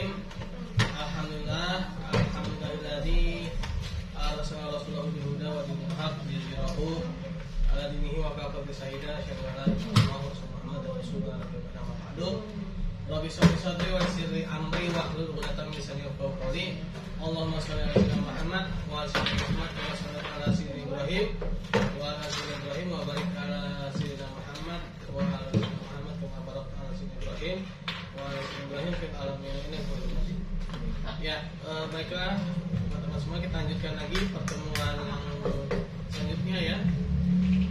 Bismillahirrahmanirrahim. Alhamdulillahilladzi arsala rasulahu bil huda wa dinil haqq liyudhhirahu ala dinihi wa kafa bi sayyidina asyhadu an la ilaha illallah wa muhammadar rasulullah nabiyana Muhammadun. Rabbi shrah sadri wa yassir li amri wahlul 'uqdatam min lisani yafqahu qawli. Allahumma shalli ala sayyidina Muhammad wa ala sayyidina Muhammad wa salli ala sayyidina Ibrahim wa ala sayyidina Ibrahim wa barik ala sayyidina Muhammad wa ala sayyidina Muhammad wa barik ala sayyidina Ibrahim wa ala sayyidina Ibrahim fil alamin innaka Hamidum Majid. Ya, baiklah teman-teman semua, kita lanjutkan lagi pertemuan yang selanjutnya ya.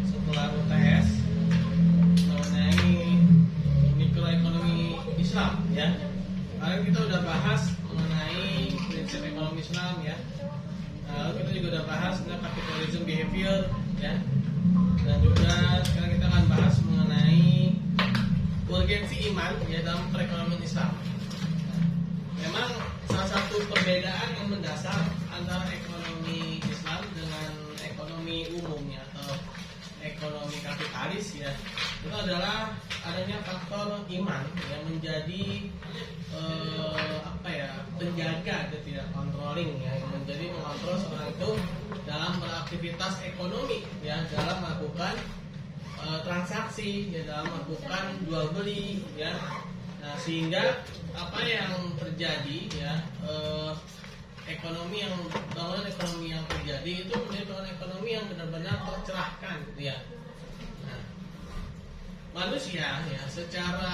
Setelah UTS mengenai mikroekonomi Islam ya. Kemarin kita udah bahas mengenai prinsip ekonomi Islam ya. Lalu kita juga udah bahas tentang capitalism behavior ya. Dan juga sekarang kita akan bahas mengenai urgensi iman ya dalam perekonomian Islam. Memang salah satu perbedaan yang mendasar antara ekonomi Islam dengan ekonomi umumnya atau ekonomi kapitalis ya, itu adalah adanya faktor iman yang menjadi penjaga gitu ya, controlling ya, yang menjadi mengontrol seorang itu dalam beraktivitas ekonomi ya, dalam melakukan transaksi ya, dalam melakukan jual beli ya. Nah, sehingga apa yang terjadi ya, bangunan ekonomi yang terjadi itu menjadi bangunan ekonomi yang benar-benar tercerahkan gitu ya. Nah, manusia ya secara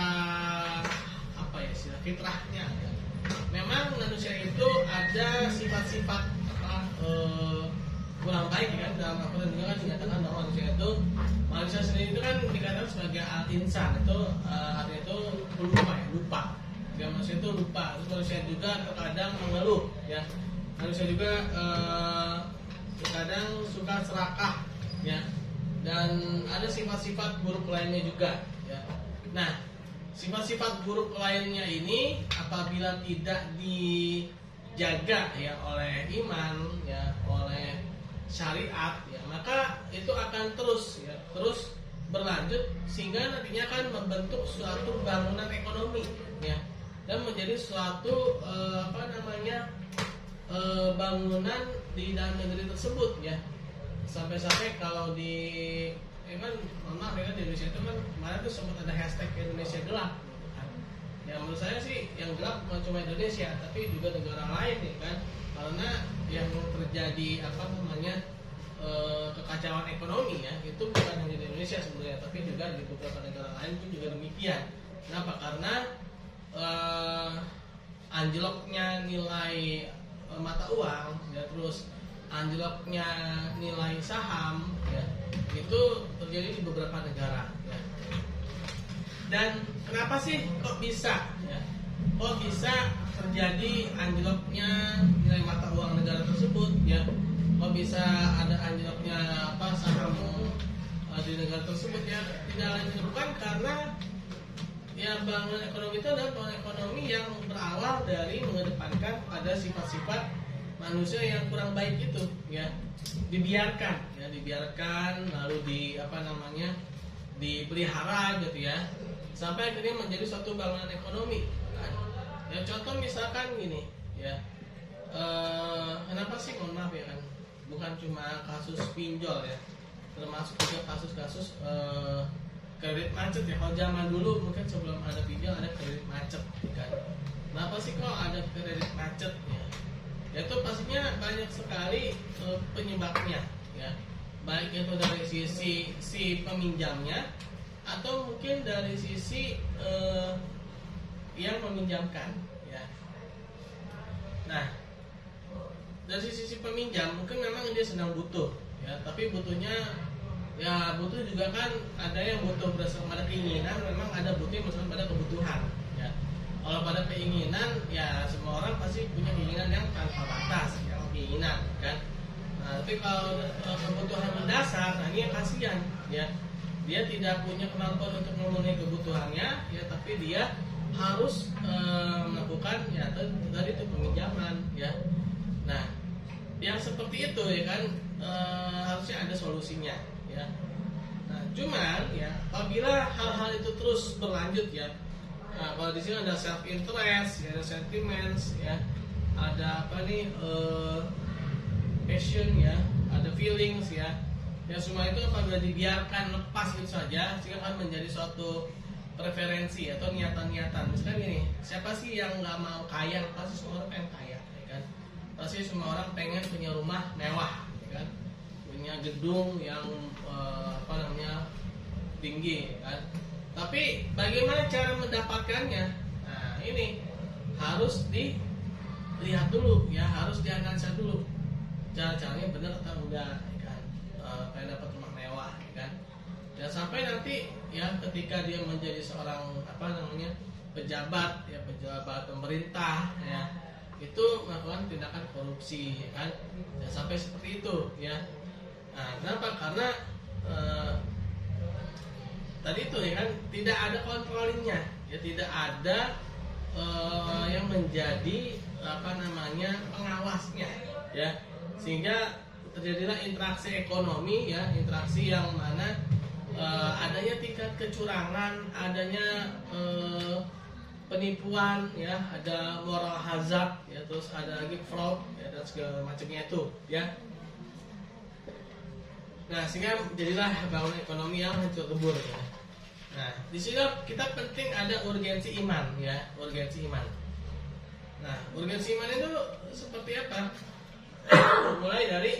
fitrahnya ya, memang manusia itu ada sifat-sifat kurang baik ya, dalam Al-Quran juga kan dinyatakan bahwa manusia sendiri itu kan dikatakan sebagai al-insan, itu artinya itu lupa. Ya, manusia itu lupa. Terus manusia juga terkadang mengeluh ya. Manusia juga terkadang suka serakah ya. Dan ada sifat-sifat buruk lainnya juga ya. Nah, sifat-sifat buruk lainnya ini apabila tidak dijaga ya oleh iman ya, oleh syariat ya, maka itu akan terus berlanjut sehingga nantinya akan membentuk suatu bangunan ekonomi ya, dan menjadi suatu bangunan di dalam negeri tersebut ya. Sampai-sampai kalau di di Indonesia itu kan kemarin tuh sempat ada hashtag Indonesia gelap gitu kan. Ya menurut saya sih yang gelap bukan cuma Indonesia tapi juga negara lain nih kan, karena yang terjadi kekacauan ekonomi ya, itu bukan hanya di Indonesia sebenarnya, tapi juga di beberapa negara lain pun juga demikian. Kenapa? Karena anjloknya nilai mata uang ya, terus anjloknya nilai saham ya, itu terjadi di beberapa negara ya. Dan kenapa sih kok bisa terjadi anjloknya nilai mata uang negara tersebut ya? Kok bisa ada anjloknya saham di negara tersebut ya? Tidak lain bukan karena ya bangunan ekonomi itu adalah bangunan ekonomi yang berawal dari mengedepankan pada sifat-sifat manusia yang kurang baik itu ya, dibiarkan lalu dipelihara gitu ya, sampai akhirnya menjadi suatu bangunan ekonomi kan. Ya contoh misalkan gini ya, kenapa sih, mohon maaf ya kan, bukan cuma kasus pinjol ya, termasuk juga kasus-kasus kredit macet ya. Kalau zaman dulu mungkin sebelum ada pinjol ada kredit macet kan. Kenapa sih kok ada kredit macet ya? Ya itu pastinya banyak sekali penyebabnya ya, baik itu dari sisi si peminjamnya atau mungkin dari sisi yang meminjamkan ya. Nah, dari sisi peminjam mungkin memang dia sedang butuh ya, tapi butuhnya ya butuh juga kan, ada yang butuh berdasarkan pada keinginan, memang ada butuh berdasarkan pada kebutuhan ya. Kalau pada keinginan ya semua orang pasti punya keinginan yang tanpa batas ya, keinginan kan. Nah, tapi kalau kebutuhan mendasar, nah ini yang kasihan ya, dia tidak punya kemampuan untuk memenuhi kebutuhannya ya, tapi dia harus melakukan ya tadi itu peminjaman ya. Nah, yang seperti itu ya kan, harusnya ada solusinya ya. Nah, cuman ya apabila hal-hal itu terus berlanjut ya, Nah, kalau di sini ada self interest, ada sentiments, ya, ada apa nih, passion, ya, ada feelings, ya. Ya semua itu apabila dibiarkan lepas itu saja, sehingga akan menjadi suatu preferensi atau niatan-niatan. Misalnya gini, siapa sih yang nggak mau kaya? Pasti semua orang pengen kaya, ya kan? Pasti semua orang pengen punya rumah mewah, ya kan? Punya gedung yang tinggi, ya kan? Tapi bagaimana cara mendapatkannya? Nah ini harus dilihat dulu, ya, harus dianalisa dulu. Cara-caranya benar atau enggak, ya kan? Pengen dapat rumah mewah, ya kan? Dan sampai nanti, ya, ketika dia menjadi seorang pejabat, ya, pejabat pemerintah, ya, itu melakukan tindakan korupsi, ya kan? Dan sampai seperti itu, ya. Nah, kenapa? Karena tadi itu, ya kan, tidak ada controllingnya, ya, tidak ada yang menjadi pengawasnya, ya, sehingga terjadilah interaksi ekonomi, ya, interaksi yang mana adanya tingkat kecurangan, adanya penipuan, ya, ada moral hazard, ya, terus ada lagi fraud, ya, dan segala macamnya itu, ya. Nah, sehingga jadilah bangunan ekonomi yang hancur lebur, ya. Nah, di sini kita penting ada urgensi iman, ya, urgensi iman. Nah, urgensi iman itu seperti apa? Mulai dari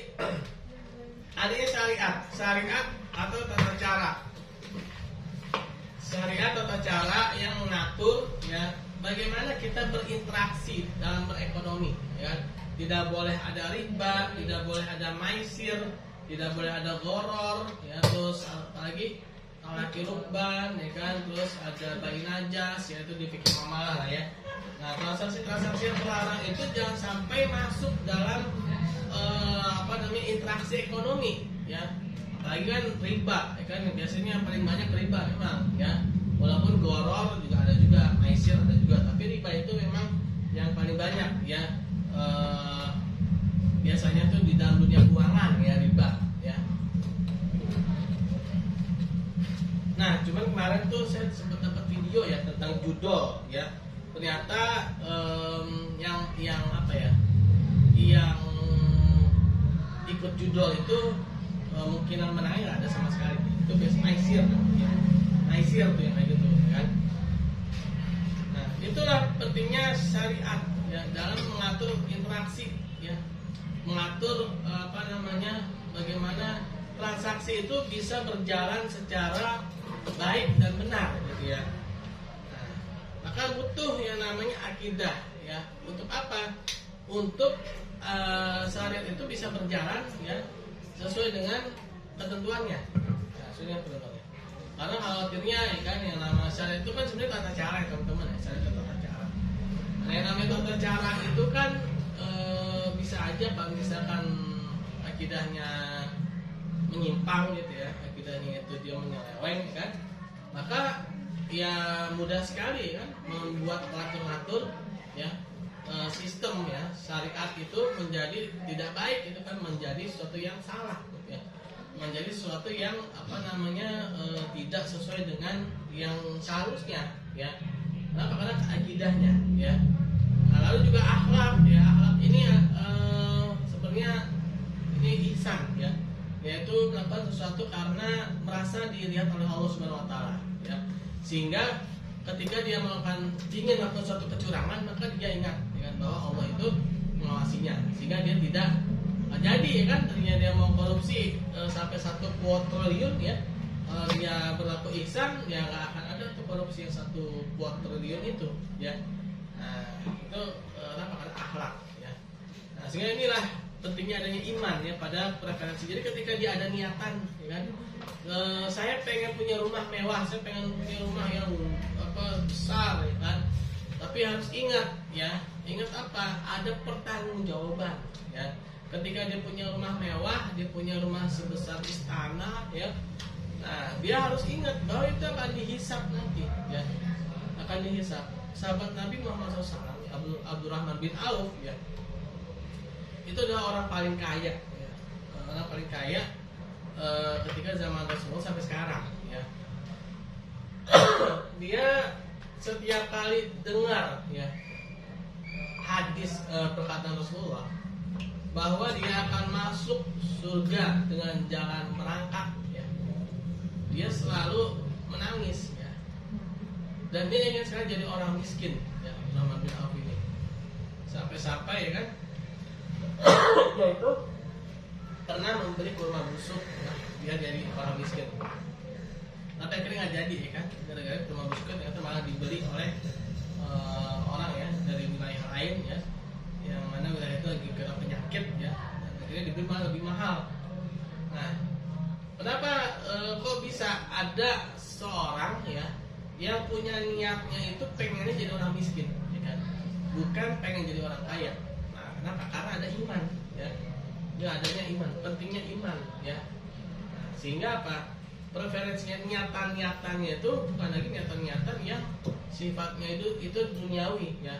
adanya syariat atau tata cara. Syariat atau tata cara yang mengatur, ya, bagaimana kita berinteraksi dalam berekonomi, ya. Tidak boleh ada riba, tidak boleh ada maisir, tidak boleh ada goror, ya, terus apalagi laki rukban, ya kan, terus ada bayi najas, yaitu di fikih muamalah lah, ya. Nah, transaksi-transaksi yang terlarang itu jangan sampai masuk dalam interaksi ekonomi, ya. Apalagi kan riba, ya kan, biasanya yang paling banyak riba memang, ya. Walaupun goror juga ada, juga maisir ada juga, tapi riba itu memang yang paling banyak, ya. Biasanya tuh di dalam dunia keuangan, ya, riba, ya. Nah, cuman kemarin tuh saya sempat dapat video, ya, tentang judo, ya. Ternyata yang apa ya, yang ikut judo itu kemungkinan menangnya nggak ada sama sekali. Itu biasa maisir, ya. Maisir tuh yang kayak gitu, kan. Nah, itulah pentingnya syariat, ya, dalam mengatur interaksi, ya, mengatur bagaimana transaksi itu bisa berjalan secara baik dan benar, gitu, ya. Nah, maka butuh yang namanya akidah, ya. Untuk apa? Untuk syariat itu bisa berjalan, ya, sesuai dengan ketentuannya, ya, sesuai dengan ketentuannya. Karena khawatirnya, ya kan, yang nama syariat itu kan sebenarnya tata cara, ya, teman-teman, ya, syariat itu tata cara. Nah, yang namanya tata cara itu kan bisa aja, Pak, misalkan akidahnya menyimpang, gitu, ya, akidahnya itu dia menyeleweng, kan, maka ya mudah sekali, kan, membuat ngatur-ngatur, ya, sistem, ya, syariat itu menjadi tidak baik, itu kan menjadi sesuatu yang salah, gitu, ya, menjadi sesuatu yang tidak sesuai dengan yang seharusnya, ya. Kenapa? Karena akidahnya, ya. Nah, lalu juga akhlak, ya, akhlak ini sebenarnya ini ihsan, ya, yaitu melakukan sesuatu karena merasa dilihat oleh Allah Subhanahu Wa Taala, ya, sehingga ketika dia ingin melakukan suatu kecurangan, maka dia ingat, ya, bahwa Allah itu mengawasinya, sehingga dia tidak jadi, ya kan, ternyata dia mau korupsi sampai 1 triliun, ya. Kalau dia berlaku ihsan, ya nggak akan ada tuh korupsi yang 1 triliun itu, ya. Nah, itu kenapa? Karena akhlak, ya. Nah, sehingga inilah pentingnya adanya iman, ya, pada preferensi. Jadi ketika dia ada niatan, ya kan, saya pengen punya rumah mewah, saya pengen punya rumah yang besar, ya kan. Tapi harus ingat, ya, ingat apa? Ada pertanggungjawaban, ya. Ketika dia punya rumah mewah, dia punya rumah sebesar istana, ya. Nah, dia harus ingat bahwa itu akan dihisap nanti, ya, akan dihisap. Sahabat Nabi Muhammad SAW, Abdurrahman bin Auf, ya, itu adalah orang paling kaya, ya. Orang paling kaya ketika zaman Rasulullah sampai sekarang, ya. Dia setiap kali dengar ya hadis perkataan Rasulullah bahwa dia akan masuk surga dengan jalan merangkak ya, dia selalu menangis ya, dan dia ingin sekali jadi orang miskin ya, Abdurrahman bin Auf ini sampai-sampai ya kan yaitu pernah membeli kurma busuk ya, dia jadi orang miskin, tapi akhirnya nggak jadi ya kan, gara-gara kurma busuk ternyata malah dibeli oleh orang ya dari wilayah lain ya, yang mana wilayah itu lagi kena penyakit ya, dan akhirnya dibeli malah lebih mahal. Nah, kenapa kok bisa ada seorang ya yang punya niatnya itu pengennya jadi orang miskin ya kan, bukan pengen jadi orang kaya. Nah, kenapa? Karena ada iman ya, adanya iman, pentingnya iman ya. Nah, sehingga apa? Preferensinya niatan-niatannya itu bukan lagi niatan-niatan yang sifatnya itu duniawi ya.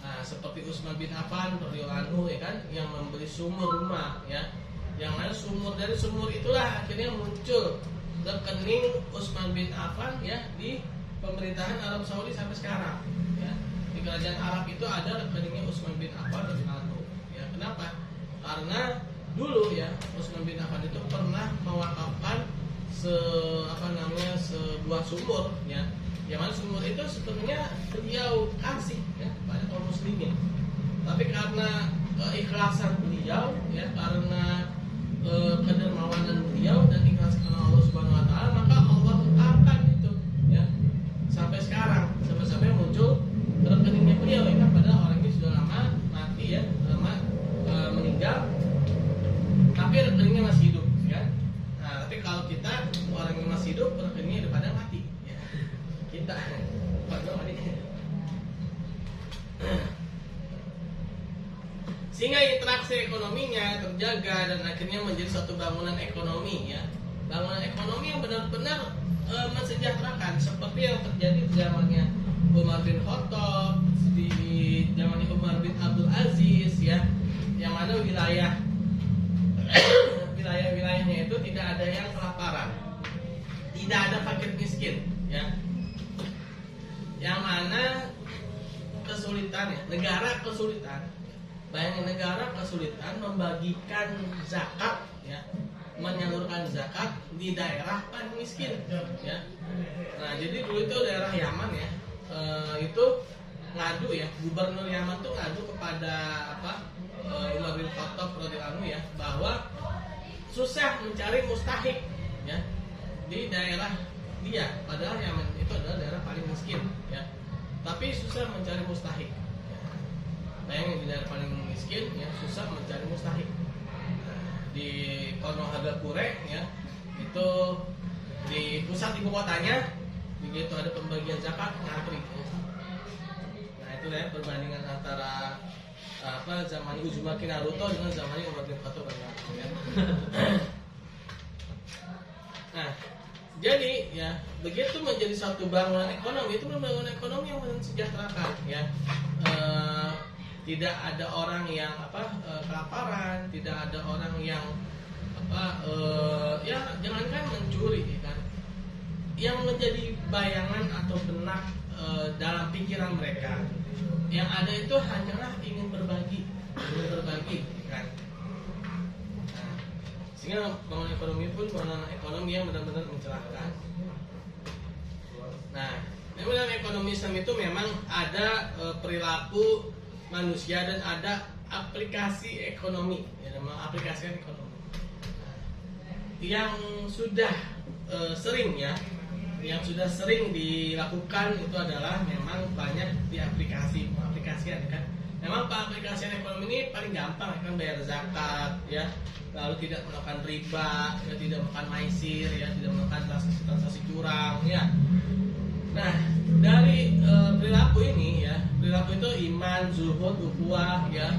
Nah, seperti Utsman bin Affan radhiyallahu anhu ya kan, yang membeli sumur rumah ya, yang mana dari sumur itulah akhirnya muncul rekening Utsman bin Affan ya di pemerintahan Arab Saudi sampai sekarang ya. Di kerajaan Arab itu ada rekeningnya Utsman bin Affan radhiyallahu anhu ya. Kenapa? Karena dulu ya Utsman bin Affan itu pernah mewakafkan sebuah sumur ya, yang mana sumur itu sebenarnya beliau kasih ya kepada kaum muslimin, tapi karena keikhlasan beliau ya, karena kedermawanan beliau dan ikhlas karena Allah Subhanahu Wa Taala, maka Allah tetapkan itu ya sampai sekarang, sampai muncul rekeningnya beliau ya kan, padahal orang ini sudah lama mati ya, lama meninggal, tapi rekeningnya masih hidup ya. Nah, tapi kalau kita orang yang masih hidup rekeningnya daripada mati ya. Kita sehingga interaksi ekonominya terjaga dan akhirnya menjadi satu bangunan ekonomi ya, bangunan ekonomi yang benar-benar mensejahterakan, seperti yang terjadi di zamannya Umar bin Khattab, di zamannya Umar bin Abdul Aziz ya, yang mana wilayahnya itu tidak ada yang kelaparan, tidak ada fakir miskin ya, yang mana kesulitan ya, negara kesulitan. Bayangin, negara kesulitan membagikan zakat ya, menyalurkan zakat di daerah paling miskin ya. Nah, jadi dulu itu daerah Yaman ya, itu ngadu ya, gubernur Yaman tuh ngadu kepada Umar bin Khattab radhiyallahu anhu ya, bahwa susah mencari mustahik ya di daerah dia, padahal Yaman itu adalah daerah paling miskin ya, tapi susah mencari mustahik. Bayangin, di daerah paling miskin ya susah mencari mustahik. Di Konohagakure ya, itu di pusat ibu kotanya, begitu ada pembagian zakat ngantri. Nah, itu ya perbandingan antara zaman Uzumaki Naruto dengan zaman Umar bin Khattab ya. Nah, jadi ya begitu menjadi satu bangunan ekonomi, itu bangunan ekonomi yang mensejahterakan ya. Tidak ada orang yang kelaparan, tidak ada orang yang ya jangankan mencuri kan, yang menjadi bayangan atau benak dalam pikiran mereka yang ada itu hanyalah ingin berbagi kan. Nah, sehingga bangunan ekonomi pun bangunan ekonomi yang benar-benar mencerahkan. Nah, dalam ekonomi Islam itu memang ada perilaku manusia dan ada aplikasi ekonomi ya, aplikasi ekonomi yang sudah sering dilakukan itu adalah memang banyak diaplikasikan kan. Memang aplikasian ekonomi ini paling gampang kan, bayar zakat ya, lalu tidak melakukan riba ya, tidak melakukan maisir ya, tidak melakukan transaksi curang ya. Nah, dari perilaku ini ya, perilaku itu iman, zuhud, ukhuwah ya.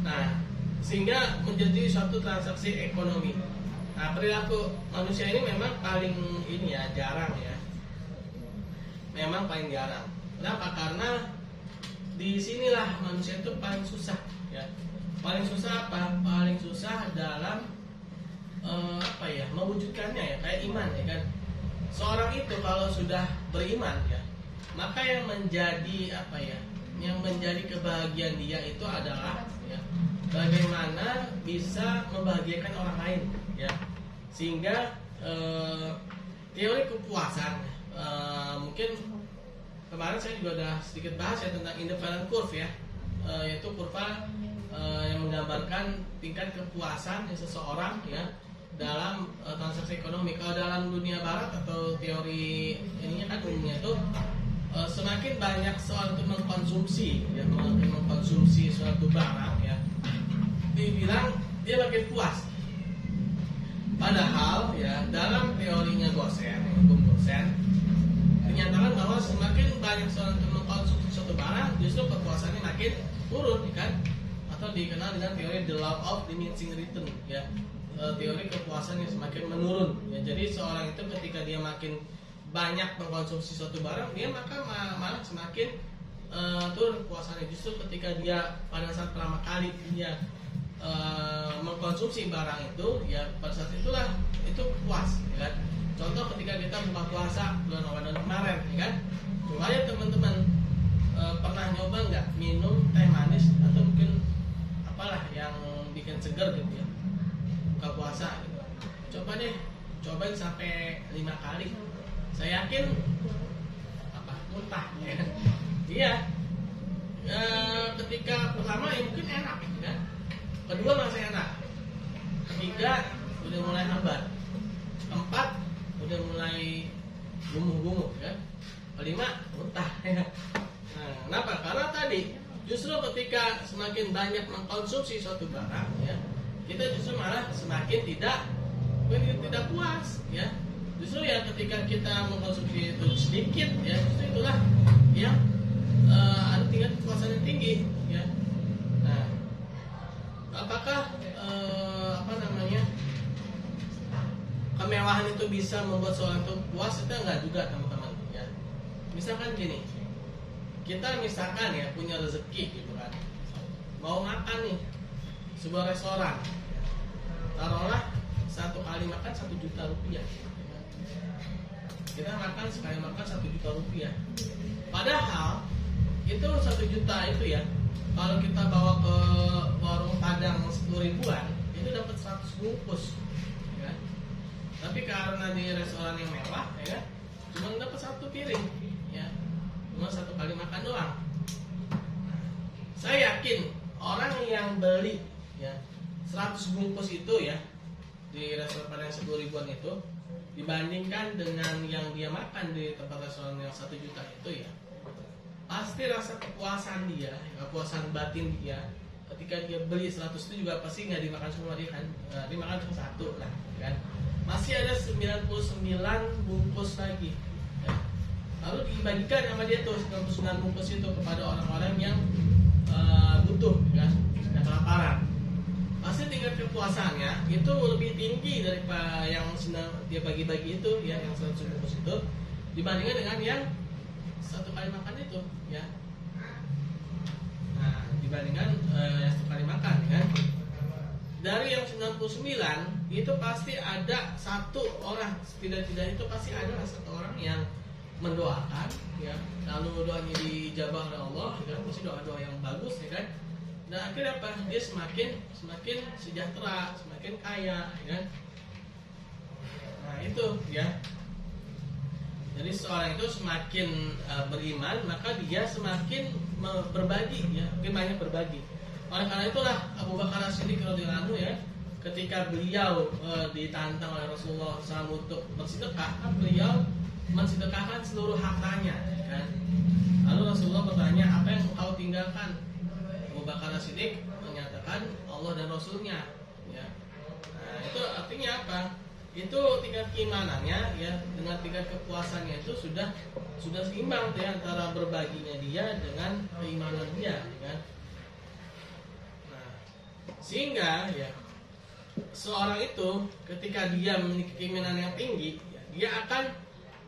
Nah, sehingga menjadi suatu transaksi ekonomi. Nah, perilaku manusia ini memang paling jarang ya. Memang paling jarang. Kenapa? Karena di sinilah manusia itu paling susah ya. Paling susah apa? Paling susah dalam mewujudkannya ya, kayak iman ya kan. Seorang itu kalau sudah beriman ya, maka yang menjadi apa ya, yang menjadi kebahagiaan dia itu adalah ya, bagaimana bisa membahagiakan orang lain ya, sehingga teori kepuasan mungkin kemarin saya juga udah sedikit bahas ya tentang independent curve ya, yaitu kurva yang menggambarkan tingkat kepuasan seseorang ya dalam transaksi ekonomi. Kalau dalam dunia barat atau teori ininya kan umumnya itu semakin banyak seorang itu mengkonsumsi ya, mengkonsumsi suatu barang ya, dibilang dia makin puas. Padahal ya dalam teorinya Gosen, hukum Gosen, dinyatakan bahwa semakin banyak seorang itu mengkonsumsi suatu barang, justru kepuasannya makin turun kan, atau dikenal dengan teori the law of diminishing return ya, teori kepuasan yang semakin menurun ya. Jadi seorang itu ketika dia makin banyak mengkonsumsi suatu barang, dia maka malah semakin turun kepuasannya. Justru ketika dia pada saat pertama kali dia mengkonsumsi barang itu ya, pada saat itulah itu puas ya kan. Contoh ketika kita buka puasa bulan Ramadan kemarin ya kan, coba ya teman-teman pernah nyoba nggak minum teh manis atau mungkin apalah yang bikin segar gitu ya buka puasa gitu. Coba deh, cobain sampai 5 kali, saya yakin apa muntah ya. Iya, ketika pertama ya mungkin enak gitu kan, kedua masih enak, ketiga udah mulai hambar, keempat udah mulai gumuh-gumuh ya, kelima muntah ya. Nah, kenapa? Karena tadi justru ketika semakin banyak mengkonsumsi suatu barang ya, kita justru malah semakin tidak puas ya. Justru ya ketika kita mengkonsumsi itu sedikit ya, justru itulah yang ada tingkat kepuasan yang tinggi ya. Nah, apakah kemewahan itu bisa membuat seorang itu puas? Itu enggak juga teman-teman ya. Misalkan gini, kita misalkan ya punya rezeki gitu kan, mau makan nih sebuah restoran, taruhlah satu kali makan 1 juta rupiah. Kita makan sekali makan 1 juta rupiah. Padahal itu 1 juta itu ya, kalau kita bawa ke warung Padang 10 ribuan itu dapat 100 bungkus ya. Tapi karena di restoran yang mewah ya kan, cuma dapat 1 piring ya, cuma 1 kali makan doang. Saya yakin orang yang beli ya 100 bungkus itu ya di restoran Padang 10 ribuan itu, dibandingkan dengan yang dia makan di tempat restoran yang 1 juta itu ya, pasti rasa kepuasan dia, kepuasan batin dia ketika dia beli 100 itu juga pasti nggak dimakan semua dia kan, dimakan cuma 1 lah kan, masih ada 99 bungkus lagi ya. Lalu dibagikan sama dia tuh 99 bungkus itu kepada orang-orang yang butuh kan, yang kelaparan. Pasti tingkat kepuasannya itu lebih tinggi daripada yang sedang dia bagi-bagi itu ya, yang 100 bungkus itu, dibandingkan dengan yang 1 kali makan itu ya. Nah, dibandingkan yang 1 kali makan kan, dari yang 99 itu pasti ada 1 orang, tidak-tidak itu pasti ada 1 orang yang mendoakan ya, lalu doanya dijabah oleh Allah ya, pasti doa-doa yang bagus ya kan. Dan akhirnya apa? Dia semakin sejahtera, semakin kaya ya kan. Nah, itu ya. Jadi seorang itu semakin beriman, maka dia semakin berbagi ya, makin banyak berbagi. Oleh karena itulah Abu Bakar As-Siddiq radhiyallahu anhu ya, ketika beliau ditantang oleh Rasulullah SAW untuk bersedekah, beliau mensedekahkan seluruh hartanya kan. Lalu Rasulullah bertanya, apa yang engkau tinggalkan? Abu Bakar As-Siddiq menyatakan Allah dan Rasulnya ya. Nah, itu artinya apa? Itu tingkat keimanannya ya dengan tingkat kepuasannya itu sudah seimbang ya, antara berbaginya dia dengan keimanan dia ya kan. Nah, sehingga ya seorang itu ketika dia memiliki keimanan yang tinggi ya, dia akan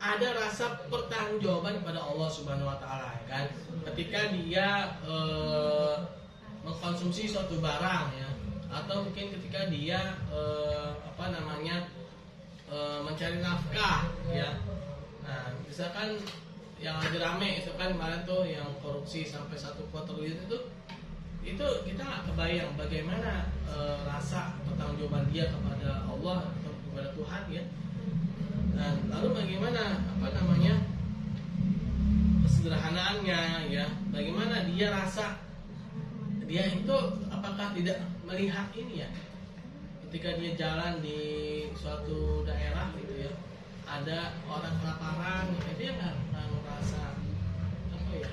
ada rasa pertanggungjawaban kepada Allah Subhanahu wa taala ya kan. Ketika dia mengkonsumsi suatu barang ya, atau mungkin ketika dia mencari nafkah ya. Nah, misalkan yang lagi rame itu kan kemarin tuh yang korupsi sampai 1 kuartal itu kita nggak kebayang bagaimana rasa pertanggungjawaban dia kepada Allah atau kepada Tuhan ya. Dan lalu bagaimana kesederhanaannya ya, bagaimana dia rasa dia itu apakah tidak melihat ini ya, ketika dia jalan di suatu daerah gitu ya, ada orang kelaparan ya, dia nggak merasa apa ya,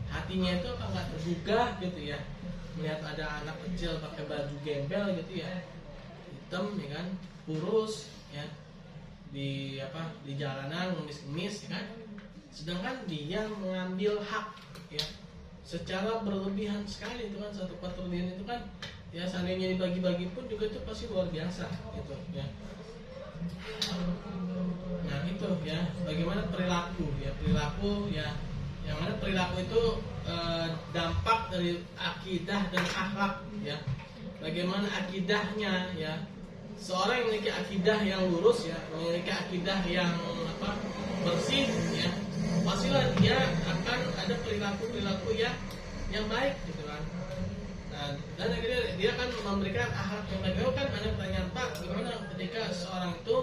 hatinya itu apa nggak tergugah gitu ya, melihat ada anak kecil pakai baju gembel gitu ya, hitam ya kan, kurus ya, di jalanan ngemis-ngemis ya kan, sedangkan dia mengambil hak ya secara berlebihan sekali. Itu kan 1/4 itu kan ya, seandainya dibagi-bagi pun juga itu pasti luar biasa gitu ya. Nah itu ya, bagaimana perilaku ya, yang mana perilaku itu dampak dari akidah dan akhlak ya. Bagaimana akidahnya ya, seorang yang memiliki akidah yang lurus ya, memiliki akidah yang bersih ya, pastilah dia akan ada perilaku yang baik gitu kan. Nah, dan akhirnya dia akan memberikan akhlak yang baik. Lalu kan ada pertanyaan, Pak, bagaimana ketika seorang itu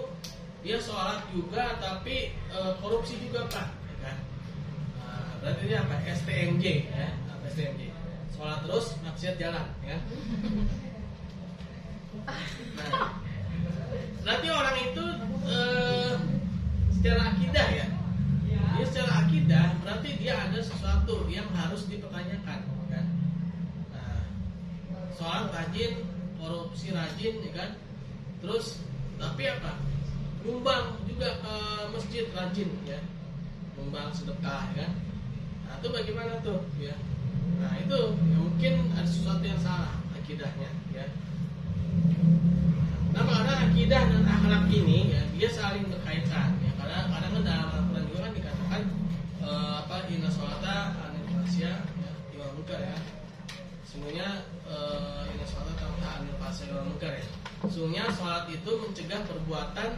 dia sholat juga tapi korupsi juga Pak ya kan? Nah, berarti dia apa? STMJ ya, STMJ, sholat terus maksiat jalan ya. Nah, berarti orang itu secara akidah ya, dia secara akidah berarti dia ada sesuatu yang harus dipertanyakan kan. Nah, sholat rajin, korupsi rajin ya kan, terus tapi apa, nyumbang juga ke masjid rajin ya, nyumbang sedekah ya kan. Nah itu bagaimana tuh ya. Nah itu ya, mungkin ada sesuatu yang salah akidahnya ya. Nah karena akidah dan akhlak ini ya, dia saling berkaitan ya. Karena kadang kan dalam Al-Quran juga kan dikatakan inna sholata anil fasya ya, wal munkar ya. Sesungguhnya inna sholata tanha anil fasya wal munkar ya. Sesungguhnya sholat itu mencegah perbuatan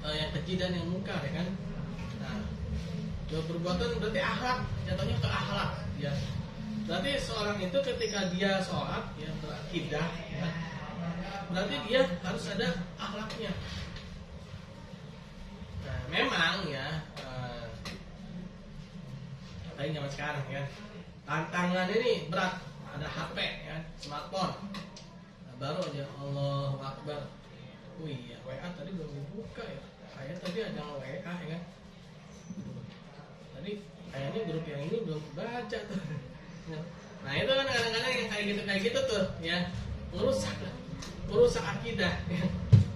yang keji dan yang munkar ya kan. Nah, dua perbuatan berarti akhlak, jatuhnya ke akhlak ya. Berarti seorang itu ketika dia sholat ya, berakidah ya, berarti dia harus ada akhlaknya. Nah, memang ya katanya zaman sekarang ya, tantangan ini berat. Ada HP ya, smartphone. Nah, baru aja Allahu Akbar. Oh iya, WA tadi belum dibuka ya. Kayak tadi ada WA ya kan. Tadi kayaknya grup yang ini belum baca tuh. Nah itu kan kadang-kadang yang kayak gitu tuh ya, merusak akidah ya,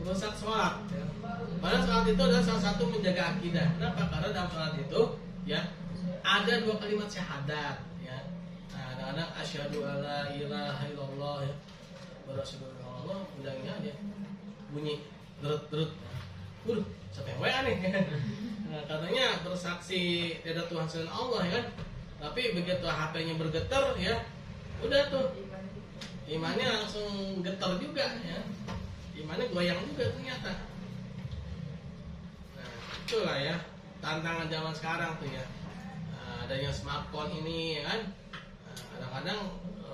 merusak sholat ya. Padahal sholat itu adalah salah satu menjaga akidah. Kenapa? Karena dalam sholat itu ya ada 2 kalimat syahadat ya. Nah kadang-kadang asyhadu alla ilaha illallah ya, wa rasulullah, undangnya aja bunyi derut-derut. Siapa yang WA nih? Nah, katanya bersaksi tidak Tuhan selain Allah ya kan. Tapi begitu HP-nya bergetar ya, udah tuh imannya langsung getar juga ya. Imannya goyang juga ternyata. Nah, itulah ya tantangan zaman sekarang tuh ya. Nah, adanya smartphone ini ya kan. Nah, kadang-kadang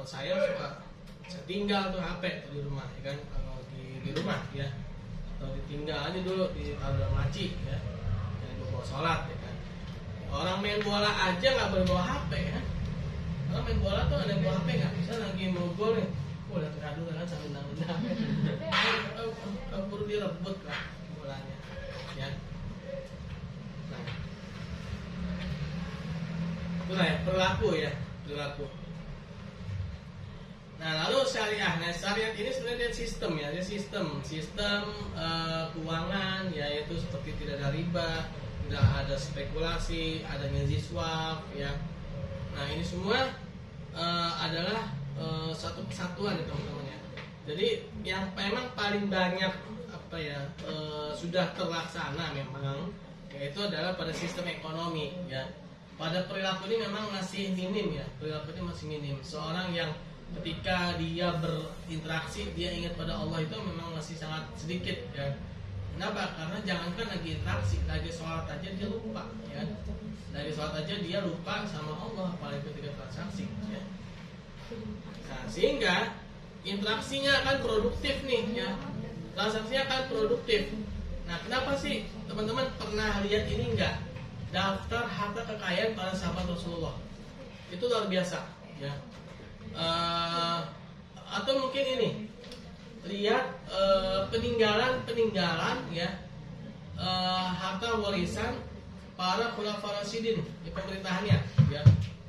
saya tinggal tuh HP di rumah ya kan, kalau di rumah ya. Atau ditinggal aja dulu di taruh laci ya. Jangan bawa sholat ya kan. Orang main bola aja nggak boleh bawa HP ya. Orang main bola tuh ada yang bawa HP nggak? Bisa lagi mau gol nih, udah teradu kan sambil nendang. Keburu direbut lah bolanya, ya. Nah, itulah ya perilaku ya, perilaku. Nah lalu syariah, nah syariat ini sebenarnya sistem ya, dia sistem keuangan, yaitu seperti tidak ada riba, tidak ada spekulasi, adanya ziswaf ya. Nah ini semua adalah satu kesatuan ya teman-teman ya. Jadi yang memang paling banyak sudah terlaksana memang, yaitu adalah pada sistem ekonomi ya. Pada perilaku ini memang masih minim ya, perilaku ini masih minim. Seorang yang ketika dia berinteraksi dia ingat pada Allah itu memang masih sangat sedikit ya. Kenapa? Karena jangankan lagi interaksi, lagi sholat aja dia lupa ya. dari sholat aja dia lupa sama Allah apalagi ketika transaksi ya. Nah, sehingga interaksinya akan produktif nih ya, transaksinya akan produktif. Nah, kenapa sih teman-teman pernah lihat ini enggak? Daftar harta kekayaan para sahabat Rasulullah itu luar biasa ya. Atau mungkin ini lihat peninggalan ya, harta warisan para khulafaur rasyidin di pemerintahannya ya.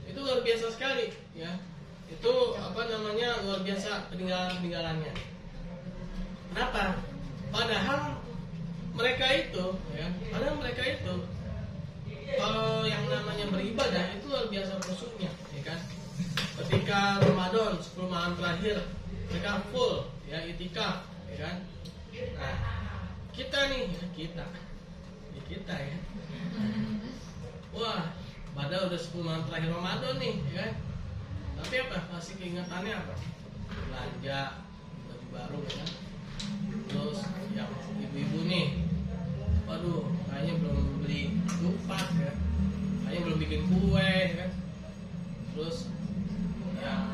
Itu luar biasa sekali ya. Itu luar biasa peninggalannya. Kenapa? Padahal mereka itu kalau yang namanya beribadah itu luar biasa khusyuknya ya kan. Ketika Ramadan 10 malam terakhir mereka full ya itikaf ya kan. Nah, kita ya. Wah, padahal udah 10 malam terakhir Ramadan nih ya kan. Tapi apa? Masih keingetannya apa? Belanja baju baru ya kan. Terus yang ibu-ibu nih, waduh, kayaknya belum beli dupat ya, kayaknya belum bikin kue ya kan. Terus yang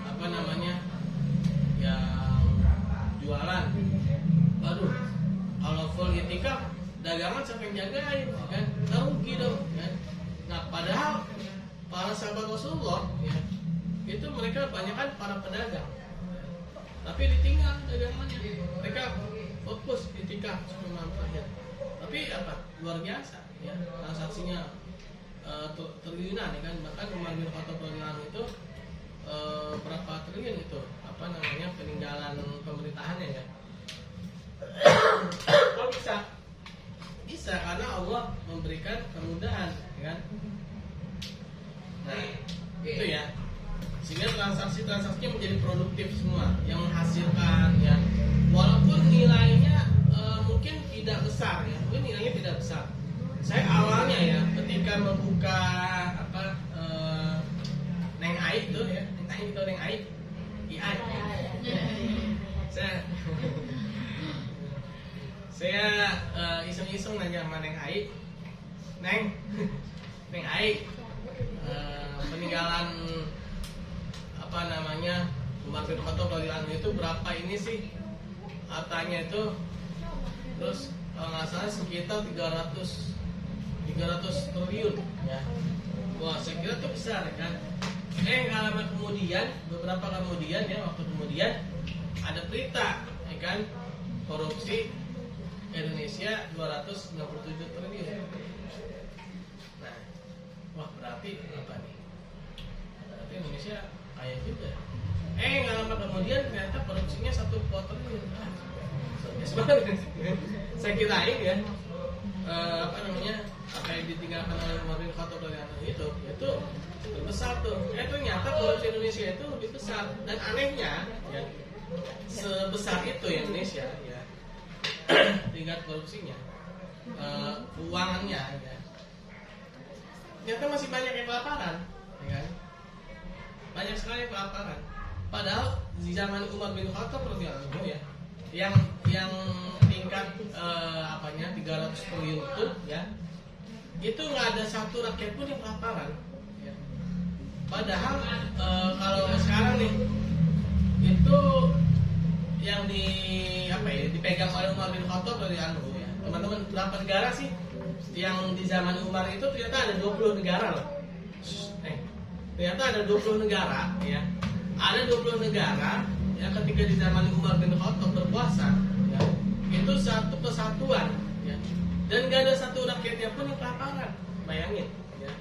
yang jualan, waduh, kalau full itikaf dagangan siapa yang jagain ya kan, rugi dong ya. Nah, padahal para sahabat Rasulullah ya, itu mereka kebanyakan para pedagang, tapi ditinggal dagangannya, mereka fokus itikaf 10 malam terakhir. Tapi apa? Luar biasa ya, transaksinya triliunan ya kan. Bahkan Umar bin Khattab radhiyallahu itu berapa triliun itu peninggalan pemerintahannya ya. Kok bisa? Bisa karena Allah memberikan kemudahan ya kan. Nah, itu ya. Sehingga transaksinya menjadi produktif semua, yang menghasilkan ya. Walaupun nilainya mungkin tidak besar ya, mungkin nilainya tidak besar. Saya awalnya ya ketika membuka Neng Ai itu ya, Neng Ai, saya iseng-iseng nanya sama Neng Ai, Neng Ai, peninggalan Umar bin Khattab radhiyallahu anhu itu berapa ini sih hartanya itu? Terus kalau nggak salah sekitar 300 triliun ya. Wah, saya kira itu besar kan. Beberapa kemudian ya, waktu kemudian ada berita ya kan, korupsi Indonesia 297 triliun. Nah, wah berarti apa nih? Berarti Indonesia kaya juga. Nggak lama kemudian ternyata korupsinya 1 triliun. Saya kirain ya apa yang ditinggalkan oleh Umar bin Khattab itu terbesar tuh. Ternyata korupsi Indonesia itu lebih besar, dan anehnya ya, sebesar itu ya Indonesia ya tingkat korupsinya, keuangannya ya, ternyata masih banyak yang kelaparan ya kan? Banyak sekali yang kelaparan. Padahal di zaman Umar bin Khattab radhiyallahu anhu ya, yang tingkat 300 triliun itu ya, itu nggak ada satu rakyat pun yang kelaparan ya. Padahal kalau sekarang nih itu yang dipegang oleh Umar bin Khattab radhiyallahu anhu ya, teman-teman, berapa negara sih yang di zaman Umar itu? Ternyata ada 20 negara loh. Ternyata ada 20 negara ya. Ada 20 negara ya, ketika di zaman Umar bin Khattab berkuasa ya, itu satu kesatuan ya, dan gak ada satu rakyatnya pun yang kelaparan. Bayangin ya.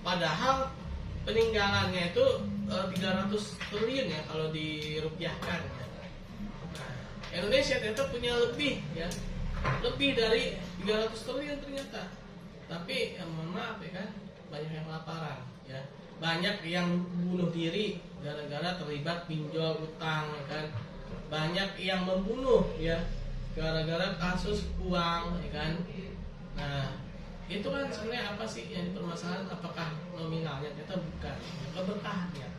Padahal peninggalannya itu 300 triliun ya kalau dirupiahkan ya. Nah, Indonesia ternyata punya lebih dari 300 triliun ternyata. Tapi mohon maaf ya kan, banyak yang kelaparan ya. Banyak yang bunuh diri gara-gara terlibat pinjol utang ya kan. Banyak yang membunuh ya gara-gara kasus uang ya kan. Nah, itu kan sebenarnya apa sih yang dipermasalahan? Apakah nominalnya? Ternyata bukan, keberkahannya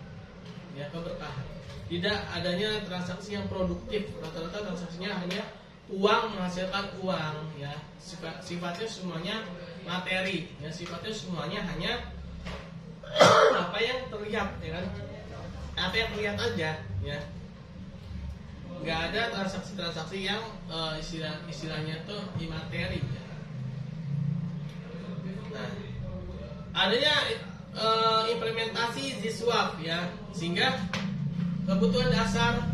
ya, keberkahan. Tidak adanya transaksi yang produktif, rata-rata transaksinya hanya uang menghasilkan uang ya. Sifatnya semuanya materi ya, sifatnya semuanya hanya apa yang terlihat, ya kan? Apa yang terlihat aja, ya. Nggak ada transaksi-transaksi yang istilahnya tuh imateri. Ya. Nah, adanya implementasi ZSWAP, ya, sehingga kebutuhan dasar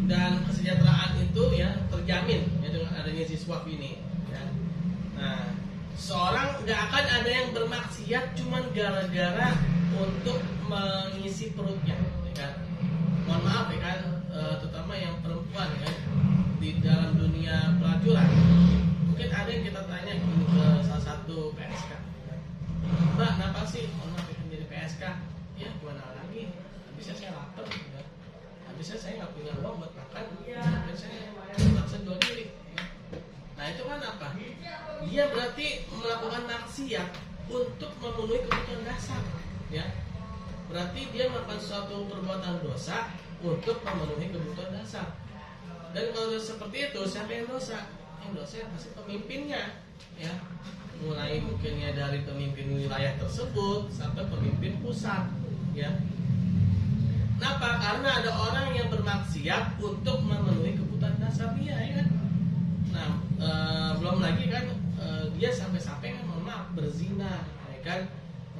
dan kesejahteraan itu ya terjamin ya dengan adanya ZSWAP ini. Ya. Nah, seorang nggak akan ada yang bermaksiat cuman gara-gara untuk mengisi perutnya, ya kan? Mohon maaf ya kan, terutama yang perempuan ya, di dalam dunia pelacuran. Mungkin ada yang kita tanya ke salah satu PSK, Mbak, kenapa sih mohon maaf ya, jadi PSK? Ya gimana lagi? Habisnya saya lapar, ya. Habisnya saya nggak punya uang buat makan, dan saya terpaksa jual diri. Ya. Nah itu kan apa? Dia berarti melakukan maksiat untuk memenuhi kebutuhan dasar, ya. Berarti dia melakukan suatu perbuatan dosa untuk memenuhi kebutuhan dasar. Dan kalau seperti itu, siapa yang dosa? Yang dosa yang pasti pemimpinnya, ya. Mulai mungkinnya dari pemimpin wilayah tersebut sampai pemimpin pusat, ya. Kenapa? Karena ada orang yang bermaksiat untuk memenuhi kebutuhan dasar dia, ya kan? Nah, belum lagi kan dia sampai-sampai kan mohon maaf berzina, ya kan?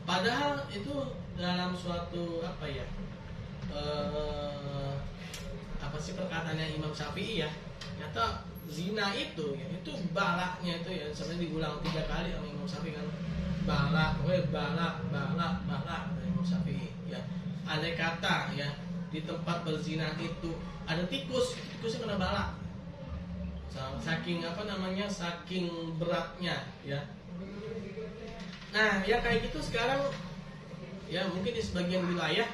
Padahal itu dalam suatu apa ya? Apa sih perkataannya Imam Syafi'i ya? Ternyata zina itu ya, itu balaknya itu ya sebenarnya diulang 3 kali sama Imam Syafi'i kan. Balak dari Imam Syafi'i ya. Andai kata ya di tempat berzina itu ada tikusnya kena balak. Saking apa namanya? Saking beratnya ya. Nah, ya kayak gitu sekarang ya mungkin di sebagian wilayah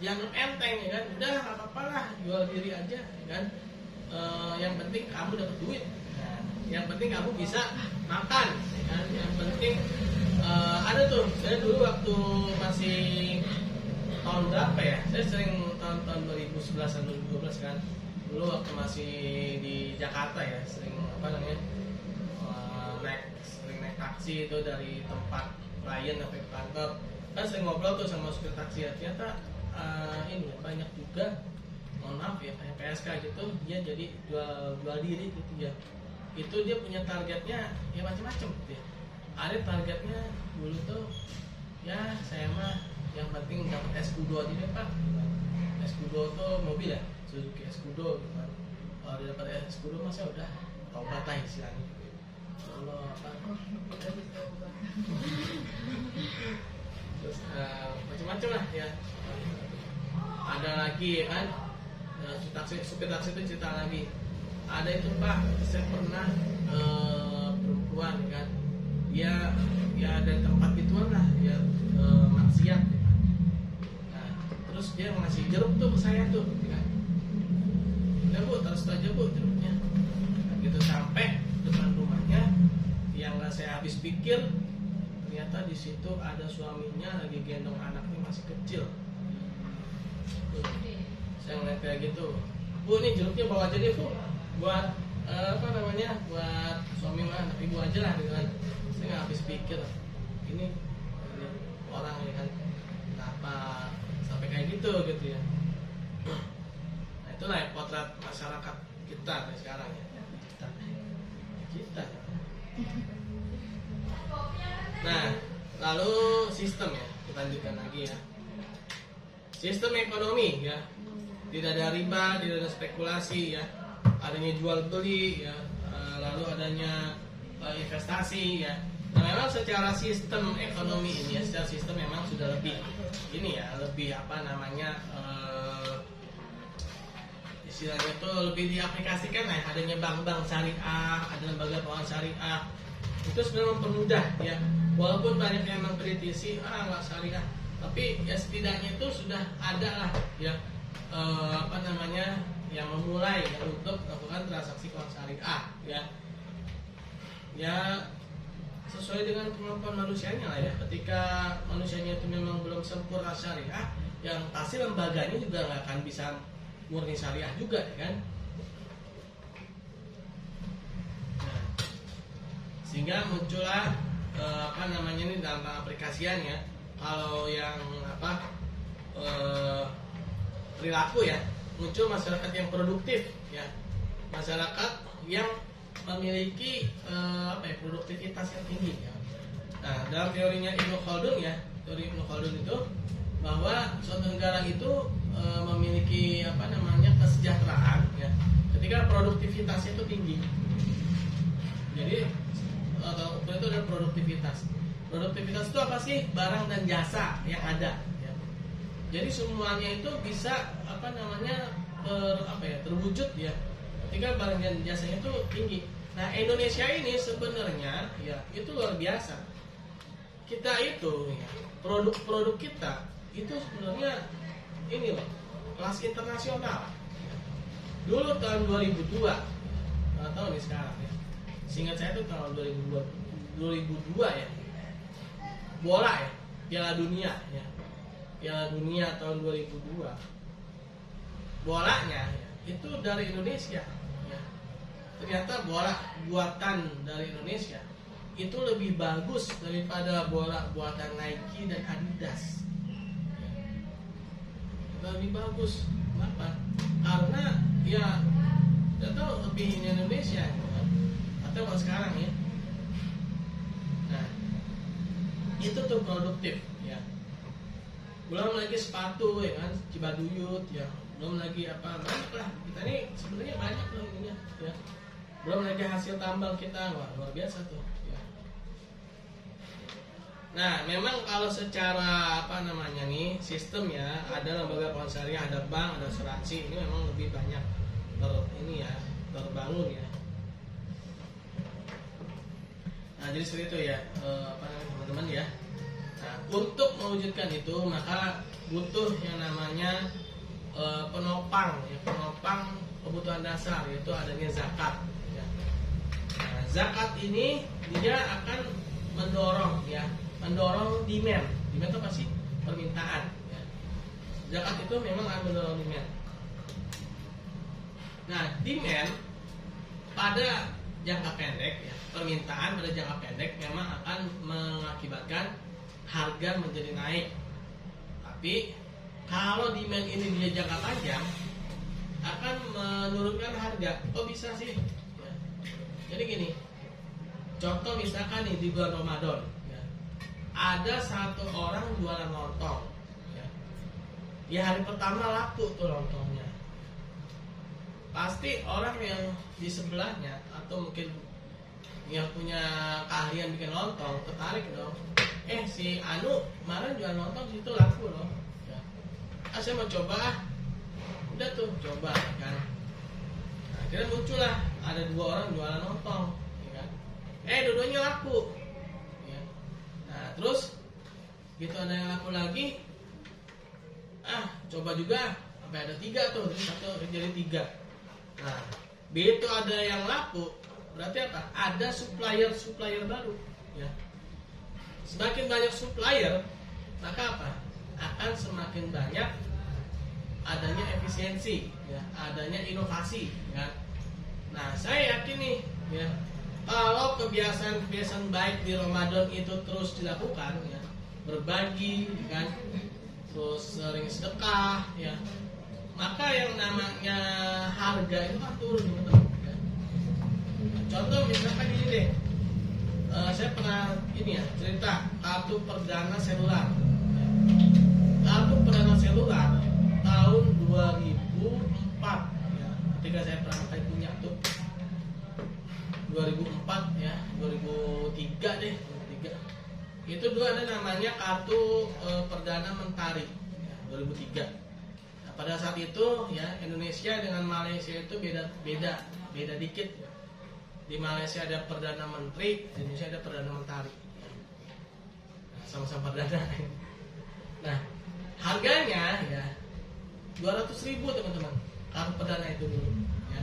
dianggap enteng ya kan, udah nggak apa-apa lah jual diri aja ya kan, yang penting kamu dapat duit, nah, yang penting kamu bisa makan ya kan? Yang penting ada tuh saya dulu waktu masih tahun berapa ya, saya sering tahun 2011 dan 2012 kan, dulu waktu masih di Jakarta ya sering apa namanya sering naik taksi itu dari tempat klien sampai ke kantor, kan sering ngobrol tuh sama supir taksi ya, ternyata ini ya, banyak juga mohon maaf ya kayak PSK gitu dia jadi jual diri gitu ya, itu dia punya targetnya ya macam-macam gitu ya. Ada targetnya dulu tuh ya saya mah yang penting dapat Escudo aja deh pak, Escudo tuh mobil ya Suzuki Escudo gitu kan, kalau dia dapat Escudo mah saya udah taubat lah istilahnya. Allah apa terus macam-macam lah ya. Ada lagi ya kan supir taksi itu cerita lagi, ada itu pak saya pernah perempuan ya kan, dia ya ada tempat gituan lah ya maksiat ya kan? Nah, terus dia ngasih jeruk tuh ke saya tuh ya kan, udah bu terus aja bu jeruknya, nah, gitu sampai depan rumahnya yang nggak saya habis pikir ternyata di situ ada suaminya lagi gendong anaknya masih kecil. Saya ngeliat kayak gitu, bu ini jeruknya bawa aja deh bu, buat apa namanya buat suami mah anak ibu aja lah gitu kan. Saya nggak habis pikir ini orang ya kan kenapa sampai kayak gitu ya. Nah itulah ya, potret masyarakat kita sekarang ya, kita. Nah lalu sistem ya, kita lanjutkan lagi ya. Sistem ekonomi ya, tidak ada riba, tidak ada spekulasi ya, adanya jual beli ya, lalu adanya investasi ya. Nah memang secara sistem ekonomi ini ya, secara sistem memang sudah lebih ini ya, lebih apa namanya istilahnya itu lebih diaplikasikan lah, adanya bank-bank syariah, ada lembaga keuangan syariah, itu sebenarnya mempermudah ya. Walaupun banyak yang mengkritisi nggak syariah, tapi ya setidaknya itu sudah ada lah ya apa namanya yang memulai ya, untuk melakukan transaksi keuangan syariah ya. Ya sesuai dengan kemampuan manusianya lah ya. Ketika manusianya itu memang belum sempurna syariah, yang pasti lembaganya juga nggak akan bisa murni syariah juga ya kan. Nah, sehingga muncullah apa namanya ini dalam aplikasiannya kalau yang apa perilaku ya, muncul masyarakat yang produktif ya, masyarakat yang memiliki produktivitas yang tinggi ya. Nah, dalam teorinya Ibnu Khaldun ya, teori Ibnu Khaldun itu bahwa suatu negara itu memiliki kesejahteraan ya ketika produktivitasnya itu tinggi. Jadi atau itu adalah produktivitas. Produktivitas itu apa sih? Barang dan jasa yang ada ya. Jadi semuanya itu bisa terwujud ya ketika barang dan jasanya itu tinggi. Nah, Indonesia ini sebenarnya ya itu luar biasa. Kita itu ya, produk-produk kita itu sebenarnya ini loh, kelas internasional. Dulu tahun 2002, nggak tahu nih sekarang ya. Seingat saya itu tahun 2002 ya. Bola ya, Piala Dunia ya. Piala Dunia tahun 2002. Bolanya ya, itu dari Indonesia ya. Ternyata bola buatan dari Indonesia itu lebih bagus daripada bola buatan Nike dan Adidas. Itu lebih bagus. Kenapa? Karena ya kita tahu lebih Indonesia ya. Atau sekarang ya. Nah, itu tuh produktif ya. Belum lagi sepatu ya kan, Cibaduyut ya. Belum lagi banyak lah. Kita ini sebenarnya banyak loh ininya ya. Belum lagi hasil tambang kita, wah luar biasa tuh ya. Nah, memang kalau secara sistem ya, ada lembaga konseling, ada bank, ada asuransi, ini memang lebih banyak terbangun ya. Nah, jadi seperti itu ya, teman-teman ya. Nah, untuk mewujudkan itu maka butuh yang namanya penopang kebutuhan dasar, yaitu adanya zakat ya. Nah, zakat ini dia akan mendorong demand itu apa sih? Permintaan ya. Zakat itu memang akan mendorong demand. Nah, demand pada jangka pendek ya, permintaan pada jangka pendek memang akan mengakibatkan harga menjadi naik. Tapi kalau demand ini dia jangka panjang akan menurunkan harga. Kok bisa sih? Ya. Jadi gini, contoh misalkan nih di bulan Ramadan, ya, ada satu orang jualan lontong. Ya. Di hari pertama laku tuh lontongnya. Pasti orang yang di sebelahnya atau mungkin yang punya keahlian bikin lontong tertarik dong. Si Anu kemarin jualan lontong situ laku loh. Saya mau coba, udah tuh coba kan. Nah, akhirnya muncullah ada 2 orang jualan lontong, ya kan? Dua-duanya laku. Ya. Nah terus gitu ada yang laku lagi, coba juga sampai ada 3 tuh, satu jadi 3. Nah begitu ada yang laku, berarti apa? Ada supplier baru. Ya. Semakin banyak supplier, maka apa? Akan semakin banyak adanya efisiensi, ya, adanya inovasi, kan? Nah, saya yakin nih, ya, kalau kebiasaan baik di Ramadan itu terus dilakukan, ya, berbagi, kan, terus sering sedekah, ya, maka yang namanya harga itu kan turun, betul. Ya. Contoh misalkan ini deh, saya pernah cerita kartu perdana selular. Ya. Kartu perdana selular tahun 2004 ya, ketika saya pertama kali punya tuh 2004 ya, 2003 deh, 2003. Itu dulu ada namanya kartu perdana mentari ya, 2003. Nah, pada saat itu ya Indonesia dengan Malaysia itu beda dikit ya. Di Malaysia ada perdana menteri, di Indonesia ada perdana mentari. Nah, sama-sama perdana. Nah, harganya ya 200.000 teman-teman, kartu perdana itu dulu. Ya.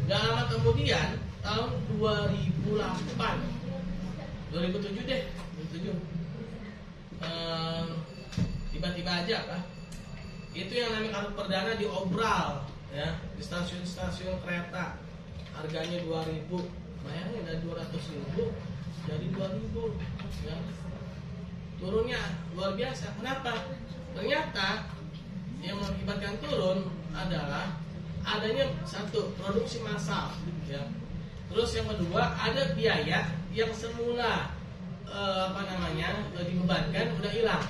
Gak lama kemudian tahun 2008, 2007 deh, 2007. Tiba-tiba aja itu yang namanya kartu perdana diobral ya di stasiun-stasiun kereta. Harganya 2.000. Bayangin dari 200.000 jadi 2.000 ya. turunnya luar biasa. Kenapa? Ternyata yang mengakibatkan turun adalah adanya satu produksi massal, ya. Terus yang kedua ada biaya yang semula dibebankan udah hilang,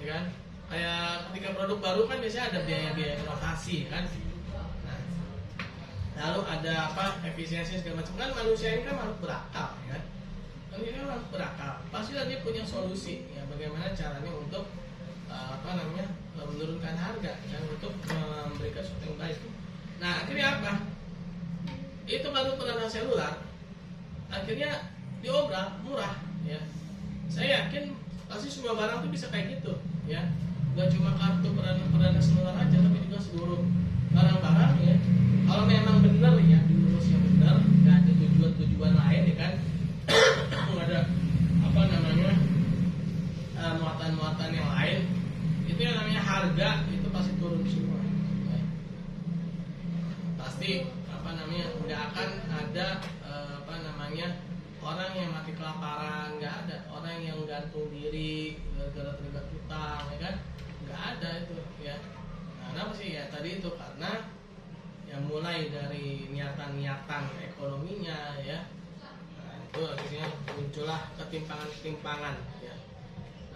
ya kan? Kayak ketika produk baru kan biasanya ada biaya inovasi, kan? Nah, lalu ada efisiensi segala macam, kan manusia ini kan makhluk berakal, ya kan? Ini kan makhluk berakal, pasti dia punya solusi, ya, bagaimana caranya untuk menurunkan harga dan untuk memberikan sesuatu yang baik. Nah, akhirnya apa? Itu baru peranan seluler akhirnya diobral murah, ya. Saya yakin pasti semua barang itu bisa kayak gitu, ya. Gak cuma kartu peranan seluler aja, tapi juga seluruh barang-barang, ya. Kalau memang benar, ya, diurus yang benar, nggak ada tujuan lain, ya kan? Nggak ada muatan-muatan yang lain, itu yang namanya harga itu pasti turun semua, ya. Pasti nggak akan ada orang yang mati kelaparan, nggak ada orang yang gantung diri gara-gara terlibat hutang, ya kan? Nggak ada itu, ya. Nah, kenapa sih? Ya tadi itu karena yang mulai dari niatan ekonominya, ya. Nah, itu akhirnya muncullah ketimpangan, ya.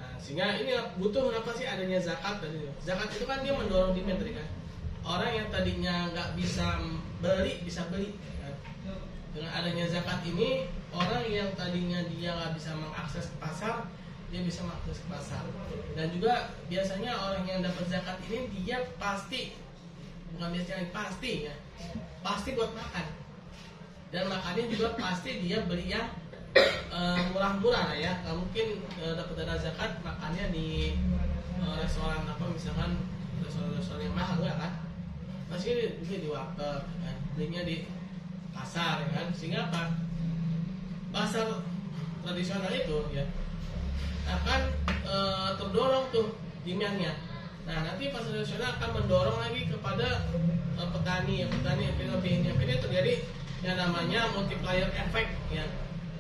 Nah, sehingga ini butuh apa sih adanya zakat tadi? Zakat itu kan dia mendorong demand tadi, kan? Orang yang tadinya nggak bisa beli bisa beli, ya. Dengan adanya zakat ini, orang yang tadinya dia nggak bisa mengakses ke pasar, dia bisa mengakses ke pasar. Dan juga biasanya orang yang dapat zakat ini dia pasti ya, pasti buat makan. Dan makannya juga pasti dia beli yang murah-murah, ya. Nggak mungkin dapat dana zakat makannya di restoran misalkan restoran yang mahal, nggak kan? Pasti juga di warteg, kan? Belinya di pasar, ya kan? Sehingga apa? Pasar tradisional itu, ya, akan terdorong tuh demand-nya. Nah, nanti pasar tradisional akan mendorong lagi kepada petani akhirnya terjadi yang namanya multiplier effect, ya,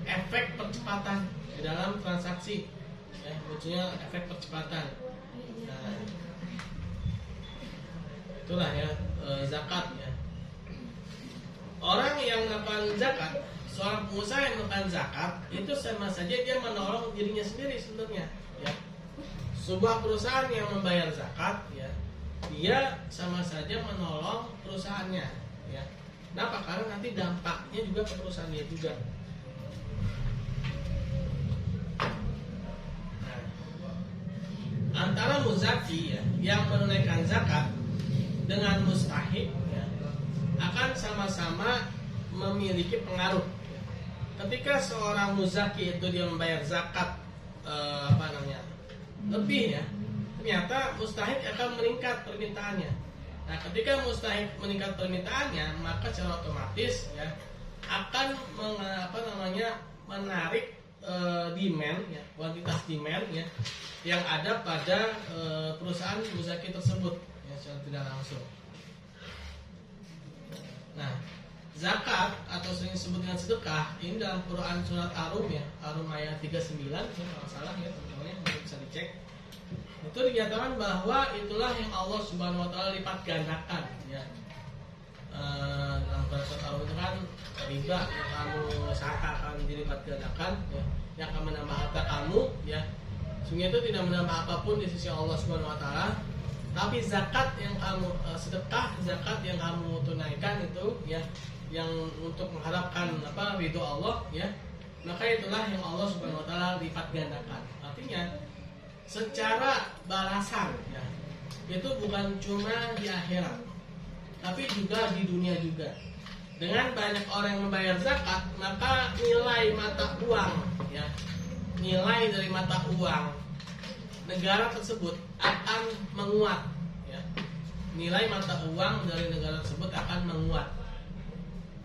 efek percepatan di dalam transaksi, ya, munculnya efek percepatan. Nah, itulah, ya, zakat, ya. Orang yang melakukan zakat, seorang pengusaha yang melakukan zakat itu sama saja dia menolong dirinya sendiri sebenarnya, ya. Sebuah perusahaan yang membayar zakat, ya, dia sama saja menolong perusahaannya, ya. Kenapa? Karena nanti dampaknya juga ke perusahaan dia juga. Nah, antara muzaki, ya, yang menunaikan zakat dengan mustahik, ya, akan sama-sama memiliki pengaruh. Ketika seorang muzaki itu dia membayar zakat lebih, ya, ternyata mustahik akan meningkat permintaannya. Nah, ketika mustahik meningkat permintaannya, maka secara otomatis, ya, akan menarik demand, ya, kuantitas demand, ya, yang ada pada perusahaan muzaki tersebut, ya, secara tidak langsung. Nah, zakat atau sering disebut dengan sedekah ini dalam Quran surat Ar-Rum, ya, Ar-Rum ayat 39, kalau salah, ya, teman-teman, ya, bisa dicek. Itu dinyatakan bahwa itulah yang Allah Subhanahu wa taala lipat gandakan, ya. Dalam surat Ar-Rum itu kan riba yang kamu usahakan dilipat gandakan, ya, yang akan menambah harta kamu, ya. Sehingga itu tidak menambah apapun di sisi Allah Subhanahu wa taala. Tapi zakat yang kamu sedekah, zakat yang kamu tunaikan itu, ya, yang untuk mengharapkan ridho Allah, ya, maka itulah yang Allah Subhanahu wa taala lipat gandakan. Artinya secara balasan, ya, itu bukan cuma di akhirat, tapi juga di dunia juga. Dengan banyak orang yang membayar zakat, maka nilai mata uang, ya, nilai dari mata uang negara tersebut akan menguat, ya. Nilai mata uang dari negara tersebut akan menguat.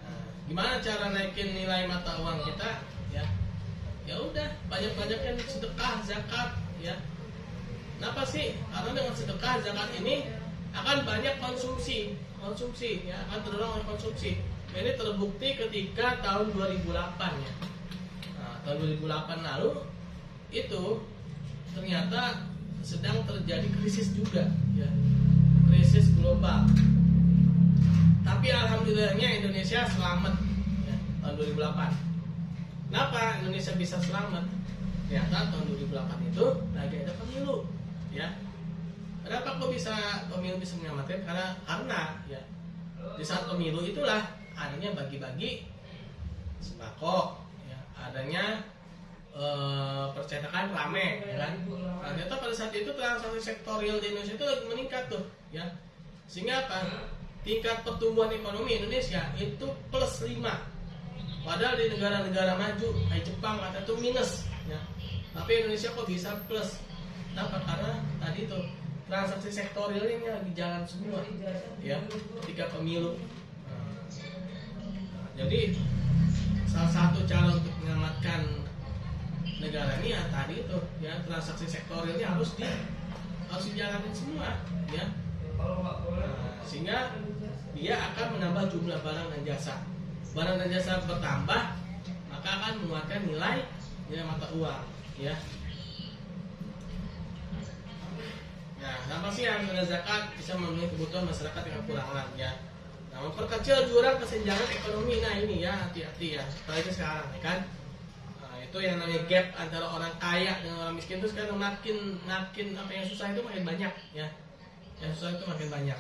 Nah, gimana cara naikin nilai mata uang kita, ya? Ya udah, banyak-banyakin sedekah, zakat, ya. Kenapa sih? Karena dengan sedekah, zakat ini akan banyak konsumsi, ya, akan terdorong oleh konsumsi. Ini terbukti ketika tahun 2008, ya. Nah, tahun 2008 lalu itu ternyata sedang terjadi krisis juga, ya, krisis global. Tapi alhamdulillahnya Indonesia selamat, ya, tahun 2008. Kenapa Indonesia bisa selamat? Ternyata tahun 2008 itu lagi ada pemilu, ya. Kenapa kok bisa pemilu bisa menyelamatkan? Karena ya di saat pemilu itulah adanya bagi-bagi sembako, ya, adanya percetakan rame, ya kan? Nah, ternyata pada saat itu transaksi sektorial di Indonesia itu lagi meningkat tuh, ya. Sehingga apa? Tingkat pertumbuhan ekonomi Indonesia itu +5. Padahal di negara-negara maju kayak Jepang kata itu minus, ya. Tapi Indonesia kok bisa plus? Kenapa? Karena tadi tuh transaksi sektorial ini lagi jalan semua, ya, ketika pemilu. Jadi salah satu cara untuk menyelamatkan negara ini ya tadi itu, ya, transaksi sektorialnya harus dijalanin semua, ya. Sehingga dia akan menambah jumlah barang dan jasa. Barang dan jasa bertambah, maka akan menguatkan nilai mata uang, ya. Nah, apa sih yang ada zakat bisa memenuhi kebutuhan masyarakat yang kekurangan, ya. Nah, memperkecil jurang kesenjangan ekonomi. Nah, ini ya hati-hati, ya. Apalagi sekarang, ya kan. Nah, itu yang namanya gap antara orang kaya dengan orang miskin itu sekarang makin apa yang susah itu makin banyak, ya. Yang susah itu makin banyak.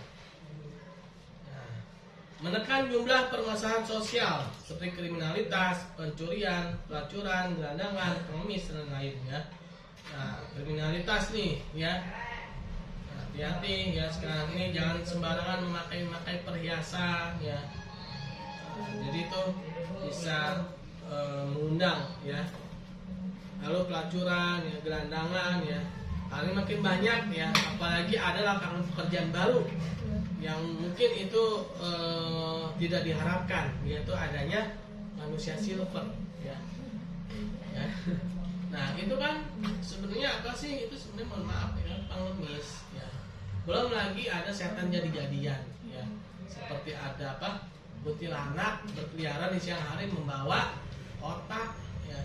Nah, menekan jumlah permasalahan sosial seperti kriminalitas, pencurian, pelacuran, gelandangan, pengemis dan lain, ya. Nah, kriminalitas nih, ya. Hati-hati, ya, sekarang ini jangan sembarangan memakai perhiasan, ya. Jadi itu bisa mengundang, ya. Lalu pelacuran, ya, gelandangan, ya. Hal ini makin banyak, ya. Apalagi ada lapangan pekerjaan baru yang mungkin itu tidak diharapkan, yaitu adanya manusia silver, ya. Ya. Nah, itu kan sebenarnya apa sih? Itu sebenarnya mohon maaf, ya, pengemis, ya. Belum lagi ada setan jadi-jadian, ya. Seperti ada apa? Kuntilanak berkeliaran di siang hari membawa otak, ya.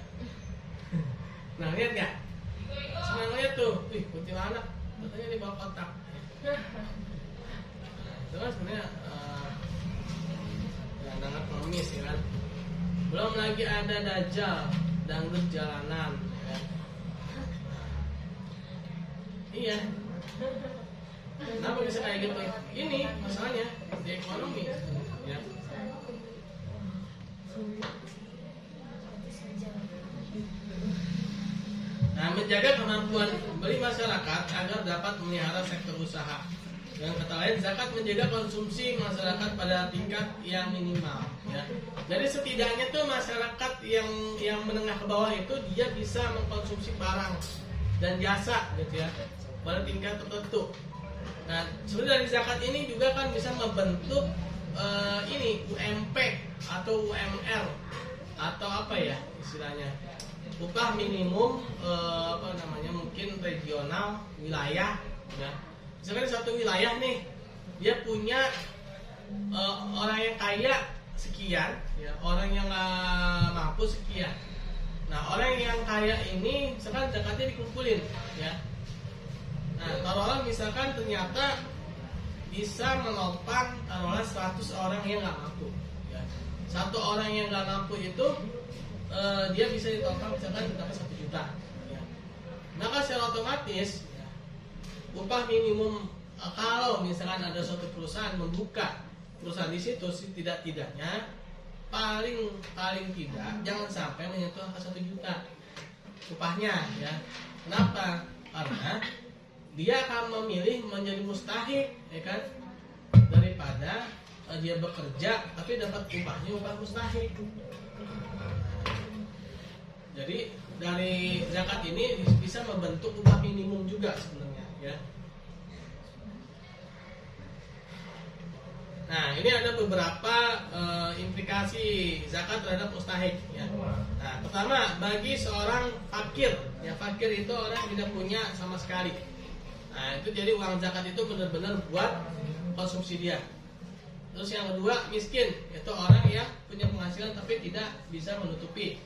Nah, lihat nggak? Senang lihat tuh, kuntilanak katanya dibawa otak. Nah, itu kan sebenarnya gelandangan pengemis, ya kan. Belum lagi ada dajjal, dangdut jalanan, ya. Iya. Kenapa bisa kayak gitu? Ini masalahnya di ekonomi, ya. Nah, menjaga kemampuan beli masyarakat agar dapat memelihara sektor usaha. Dengan kata lain, zakat menjaga konsumsi masyarakat pada tingkat yang minimal, ya. Jadi setidaknya tuh masyarakat yang menengah ke bawah itu dia bisa mengkonsumsi barang dan jasa, gitu, ya, pada tingkat tertentu. Nah, sebenarnya dari zakat ini juga kan bisa membentuk ini UMP atau UMR atau apa ya istilahnya, upah minimum mungkin regional wilayah, ya. Misalkan satu wilayah nih dia punya orang yang kaya sekian, ya, orang yang mampu sekian. Nah, orang yang kaya ini misalkan zakatnya dikumpulin, ya. Nah, taruhlah misalkan ternyata bisa menopang taruhlah 100 orang yang nggak mampu, ya. Satu orang yang nggak mampu itu dia bisa ditopang misalkan dapat 1 juta, ya. Maka secara otomatis, ya, upah minimum kalau misalkan ada suatu perusahaan membuka perusahaan di situ, tidak-tidaknya paling tidak jangan sampai menyentuh angka 1 juta upahnya, ya. Kenapa? Karena dia akan memilih menjadi mustahik, ya kan, daripada dia bekerja tapi dapat upah mustahik. Jadi dari zakat ini bisa membentuk upah minimum juga sebenarnya, ya. Nah, ini ada beberapa implikasi zakat terhadap mustahik, ya. Nah, pertama, bagi seorang fakir, ya, fakir itu orang yang tidak punya sama sekali. Nah, itu jadi uang zakat itu benar-benar buat konsumsi dia. Terus yang kedua, miskin, itu orang yang punya penghasilan tapi tidak bisa menutupi.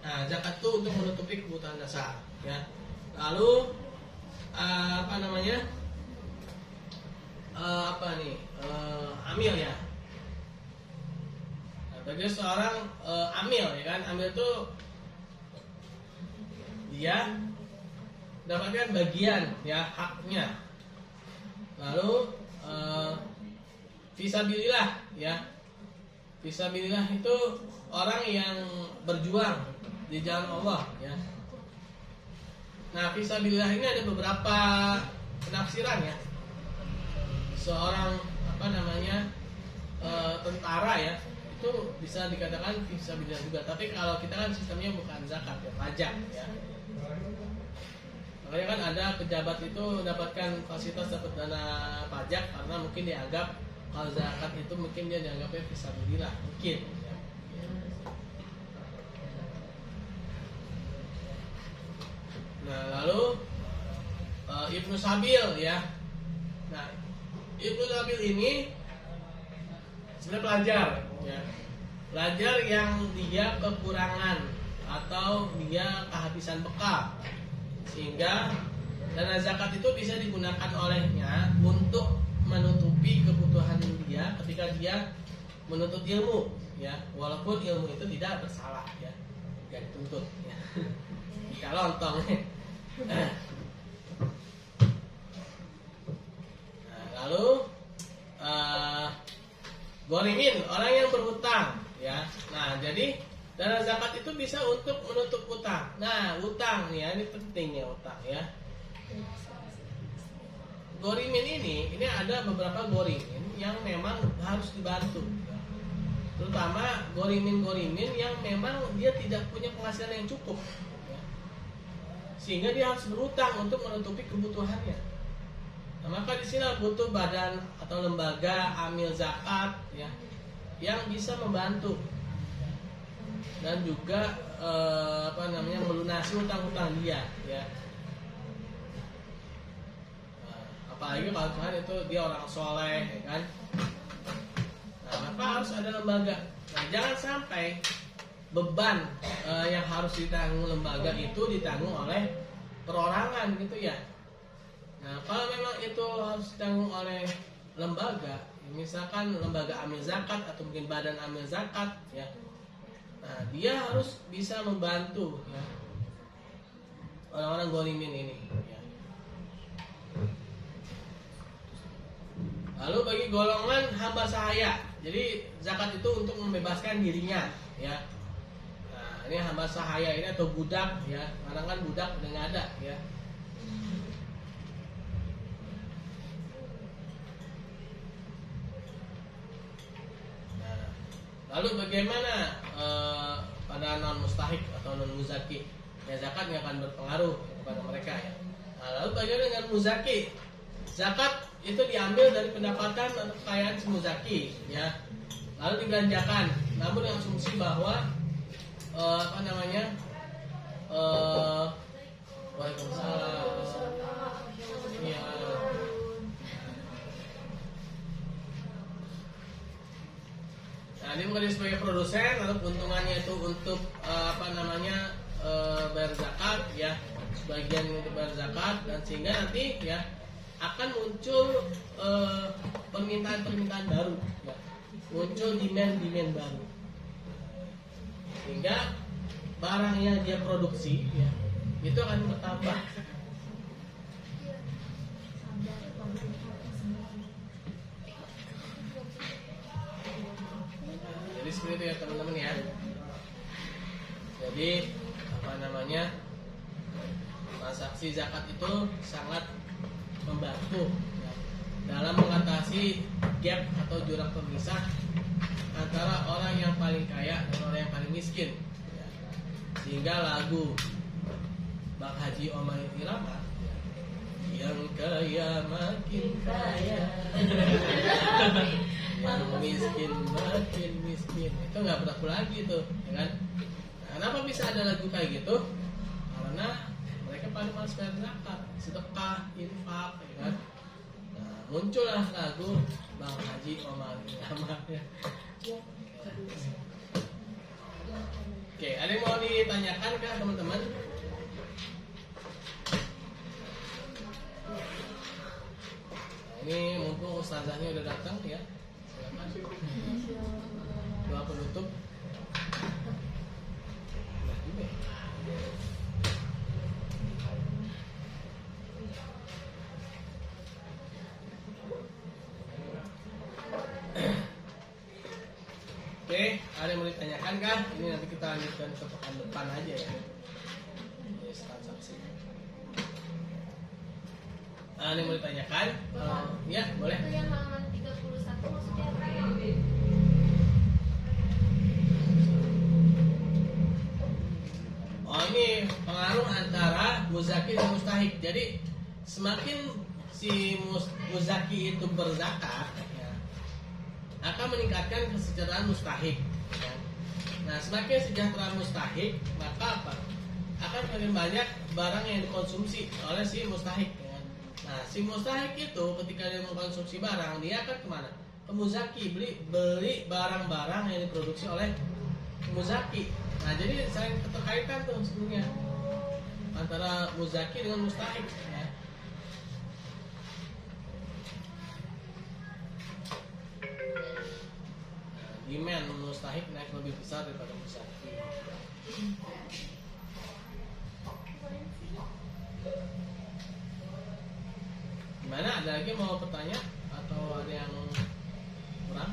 Nah, zakat itu untuk menutupi kebutuhan dasar, ya. Lalu apa namanya amil ya. Nah, bagi seorang amil ya kan, amil itu dia dapatkan bagian ya haknya. Lalu fisabilillah ya. Fisabilillah itu orang yang berjuang di jalan Allah ya. Nah, fisabilillah ini ada beberapa penafsiran ya. Seorang tentara ya, itu bisa dikatakan fisabilillah juga. Tapi kalau kita kan sistemnya bukan zakat ya, pajak ya. Makanya kan ada pejabat itu mendapatkan fasilitas dapat dana pajak karena mungkin dianggap kalau zakat itu mungkin dia dianggapnya fisabilillah mungkin ya. Nah, lalu Ibnu Sabil ya. Nah, Ibnu Sabil ini sebenarnya pelajar ya. Pelajar yang dia kekurangan atau dia kehabisan bekal, sehingga dana zakat itu bisa digunakan olehnya untuk menutupi kebutuhan dia ketika dia menuntut ilmu ya, walaupun ilmu itu tidak bersalah ya, tidak dituntut ya. Kalau lontong. Nah, lalu gorimin, orang yang berhutang ya. Nah, jadi dana zakat itu bisa untuk menutup utang. Nah, utang ya, ini pentingnya utang ya. Gorimin ini ada beberapa gorimin yang memang harus dibantu. Terutama gorimin yang memang dia tidak punya penghasilan yang cukup ya. Sehingga dia harus berutang untuk menutupi kebutuhannya. Nah, maka di sini butuh badan atau lembaga amil zakat ya, yang bisa membantu dan juga melunasi utang-utang dia ya. Apalagi kalau Tuhan itu dia orang soleh ya kan. Nah, maka harus ada lembaga. Nah, jangan sampai beban yang harus ditanggung lembaga itu ditanggung oleh perorangan gitu ya. Nah, kalau memang itu harus ditanggung oleh lembaga, misalkan lembaga amil zakat atau mungkin badan amil zakat ya. Nah, dia harus bisa membantu ya orang-orang gorimin ini ya. Lalu bagi golongan hamba sahaya, jadi zakat itu untuk membebaskan dirinya ya. Nah, ini hamba sahaya ini atau budak ya, kadang kan budak udah nggak ada ya. Nah, lalu bagaimana pada non mustahik atau non muzaki? Ya, zakat nggak akan berpengaruh kepada mereka ya. Nah, lalu bagaimana dengan muzaki? Zakat itu diambil dari pendapatan atau kekayaan si muzaki ya, lalu dibelanjakan, namun dengan asumsi bahwa Waalaikumsalam ya. Nah, ini menjadi sebagai produsen, lalu keuntungannya itu untuk bayar zakat ya, sebagian untuk bayar zakat, dan sehingga nanti ya akan muncul permintaan baru ya. Muncul demand baru, sehingga barang yang dia produksi ya, itu akan bertambah. Jadi seperti itu ya teman-teman ya. Jadi transaksi zakat itu sangat membantu ya, dalam mengatasi gap atau jurang pemisah antara orang yang paling kaya dan orang yang paling miskin ya. Sehingga lagu Bang Haji Omar Irama ya, yang kaya makin kaya yang miskin makin miskin, itu nggak berlaku lagi tuh ya kan. Nah, kenapa bisa ada lagu kayak gitu? Karena mereka paling malas bayar zakat, sedekah, infak, ya kan. Nah, muncullah lagu Bang Haji Omar Irama ya. Oke, ada yang mau ditanyakan kah teman-teman? ustazahnya udah datang ya. Silakan. Doa penutup. Nah, juga. Oke, ada yang mau ditanyakan kah? Ini nanti kita lanjutkan ke pekan depan aja ya. Yes, transaksi. Ada yang mau ditanyakan? Ya, boleh. Itu yang halaman 31 maksudnya apa ya? Oh, ini pengaruh antara muzaki dan mustahik. Jadi semakin si muzaki itu berzakat ya, akan meningkatkan kesejahteraan mustahik ya. Nah, semakin sejahtera mustahik, maka apa? Akan semakin banyak barang yang dikonsumsi oleh si mustahik ya. Nah, si mustahik itu ketika dia mengkonsumsi barang, dia akan kemana? Ke muzaki, beli barang-barang yang diproduksi oleh muzaki. Nah, jadi saling keterkaitan tuh sebenarnya antara muzaki dengan mustahik ya. Demand mustahik naik lebih besar daripada muzaki. Gimana? Ada lagi mau bertanya atau ada yang kurang?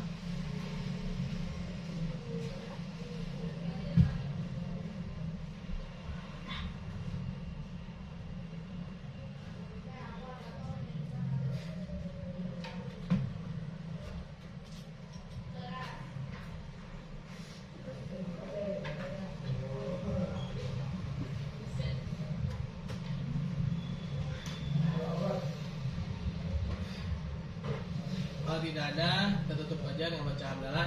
Kalau tidak ada, kita tutup aja dengan baca hamdalah.